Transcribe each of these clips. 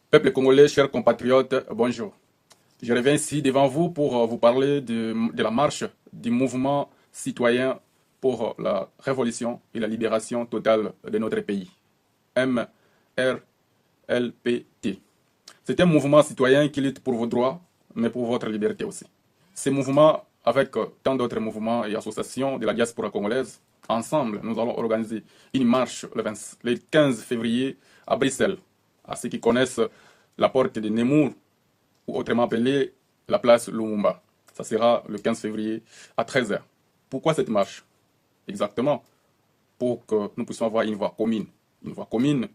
Peuple congolais, chers compatriotes, bonjour. Je reviens ici devant vous pour vous parler de la marche du mouvement citoyen pour la révolution et la libération totale de notre pays. MRLPT. C'est un mouvement citoyen qui lutte pour vos droits, mais pour votre liberté aussi. Ces mouvements, avec tant d'autres mouvements et associations de la diaspora congolaise, ensemble, nous allons organiser une marche le 15 février à Bruxelles. À ceux qui connaissent la porte de Nemours, ou autrement appelée la place Lumumba. Ça sera le 15 février à 13h. Pourquoi cette marche? Exactement pour que nous puissions avoir une voix commune. Une voix commune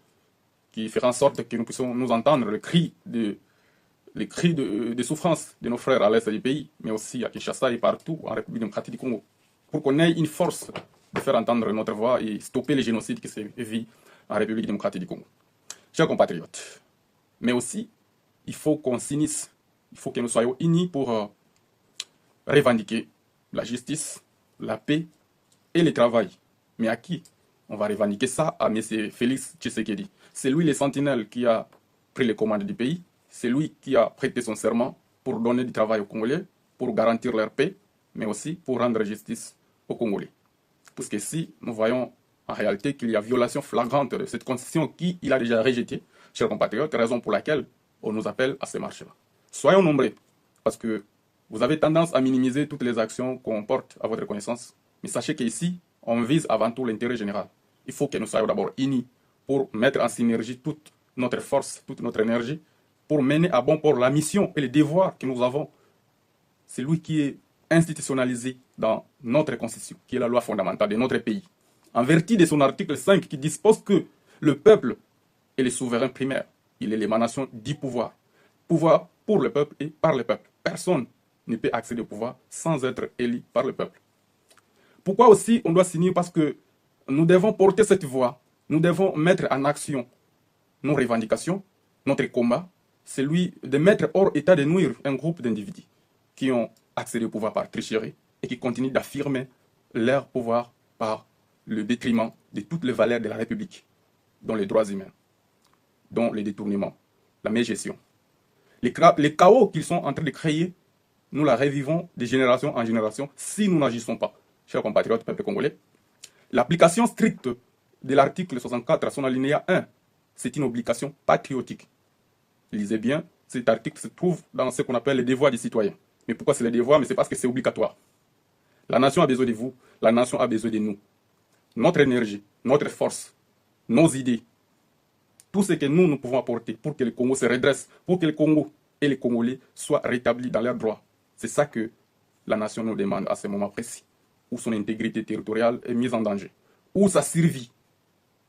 qui fera en sorte que nous puissions nous entendre les cris de souffrance de nos frères à l'est du pays, mais aussi à Kinshasa et partout en République démocratique du Congo. Pour qu'on ait une force de faire entendre notre voix et stopper les génocides qui se vivent en République démocratique du Congo. Chers compatriotes, mais aussi, il faut qu'on s'unisse, il faut que nous soyons unis pour revendiquer la justice, la paix et le travail. Mais à qui? On va revendiquer ça à M. Félix Tshisekedi. C'est lui le sentinelle qui a pris les commandes du pays, c'est lui qui a prêté son serment pour donner du travail aux Congolais, pour garantir leur paix, mais aussi pour rendre justice aux Congolais. Parce que si nous voyons en réalité qu'il y a violation flagrante de cette constitution qu'il a déjà rejetée, chers compatriotes, raison pour laquelle on nous appelle à ces marches-là. Soyons nombreux, parce que vous avez tendance à minimiser toutes les actions qu'on porte à votre connaissance. Mais sachez qu'ici, on vise avant tout l'intérêt général. Il faut que nous soyons d'abord unis pour mettre en synergie toute notre force, toute notre énergie, pour mener à bon port la mission et les devoirs que nous avons. C'est lui qui est institutionnalisé dans notre constitution, qui est la loi fondamentale de notre pays. En vertu de son article 5 qui dispose que le peuple est le souverain primaire. Il est l'émanation du pouvoir. Pouvoir pour le peuple et par le peuple. Personne ne peut accéder au pouvoir sans être élu par le peuple. Pourquoi aussi on doit s'unir? Parce que nous devons porter cette voix. Nous devons mettre en action nos revendications, notre combat, celui de mettre hors état de nuire un groupe d'individus qui ont accédé au pouvoir par tricherie et qui continuent d'affirmer leur pouvoir par le détriment de toutes les valeurs de la République, dont les droits humains, dont les détournements, la mégestion. Les chaos qu'ils sont en train de créer, nous la revivons de génération en génération si nous n'agissons pas. Chers compatriotes, peuple congolais, l'application stricte de l'article 64 à son alinéa 1, c'est une obligation patriotique. Lisez bien, cet article se trouve dans ce qu'on appelle les devoirs des citoyens. Mais pourquoi c'est les devoirs? Mais c'est parce que c'est obligatoire. La nation a besoin de vous, la nation a besoin de nous. Notre énergie, notre force, nos idées, tout ce que nous pouvons apporter pour que le Congo se redresse, pour que le Congo et les Congolais soient rétablis dans leurs droits. C'est ça que la nation nous demande à ce moment précis, où son intégrité territoriale est mise en danger, où sa survie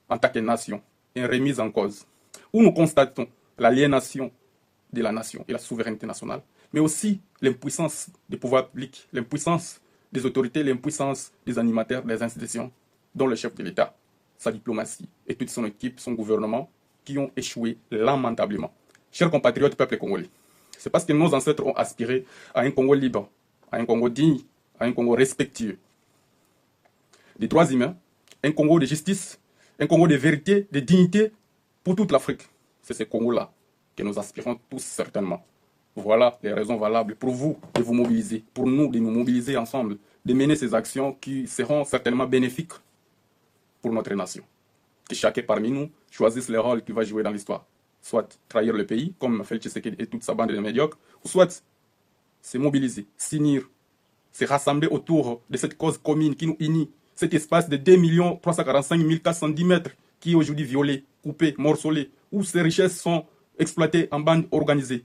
en tant que nation est remise en cause, où nous constatons l'aliénation de la nation et la souveraineté nationale, mais aussi l'impuissance des pouvoirs publics, l'impuissance des autorités, l'impuissance des animateurs, des institutions, dont le chef de l'État, sa diplomatie et toute son équipe, son gouvernement, qui ont échoué lamentablement. Chers compatriotes, peuple congolais, c'est parce que nos ancêtres ont aspiré à un Congo libre, à un Congo digne, à un Congo respectueux des droits humains, un Congo de justice, un Congo de vérité, de dignité pour toute l'Afrique. C'est ce Congo-là que nous aspirons tous certainement. Voilà les raisons valables pour vous de vous mobiliser, pour nous de nous mobiliser ensemble, de mener ces actions qui seront certainement bénéfiques pour notre nation. Que chacun parmi nous choisisse le rôle qu'il va jouer dans l'histoire. Soit trahir le pays, comme Félix Tshisekedi et toute sa bande de médiocres, ou soit se mobiliser, s'unir, se rassembler autour de cette cause commune qui nous unit, cet espace de 2 345 410 mètres qui est aujourd'hui violé, coupé, morcelé, où ces richesses sont exploitées en bande organisée,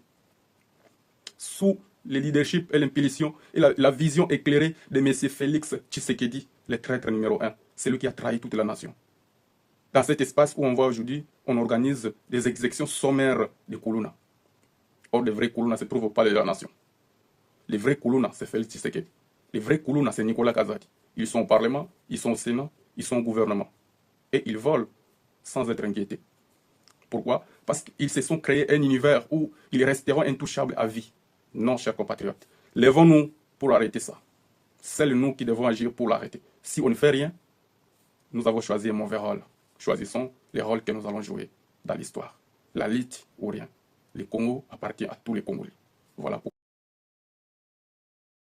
sous le leadership et l'impulsion et la vision éclairée de M. Félix Tshisekedi, le traître numéro 1, celui qui a trahi toute la nation. Dans cet espace où on voit aujourd'hui, on organise des exécutions sommaires de Koulouna. Or, les vrais Koulouna se trouvent au palais de la nation. Les vrais Koulouna, c'est Félix Tshisekedi. Les vrais Koulouna, c'est Nicolas Kazadi. Ils sont au Parlement, ils sont au Sénat, ils sont au gouvernement. Et ils volent sans être inquiétés. Pourquoi? Parce qu'ils se sont créés un univers où ils resteront intouchables à vie. Non, chers compatriotes. Lèvons-nous pour arrêter ça. C'est nous qui devons agir pour l'arrêter. Si on ne fait rien, nous avons choisi un mauvais rôle. Choisissons les rôles que nous allons jouer dans l'histoire. La lutte ou rien. le Congo appartient à tous les Congolais. Voilà pourquoi.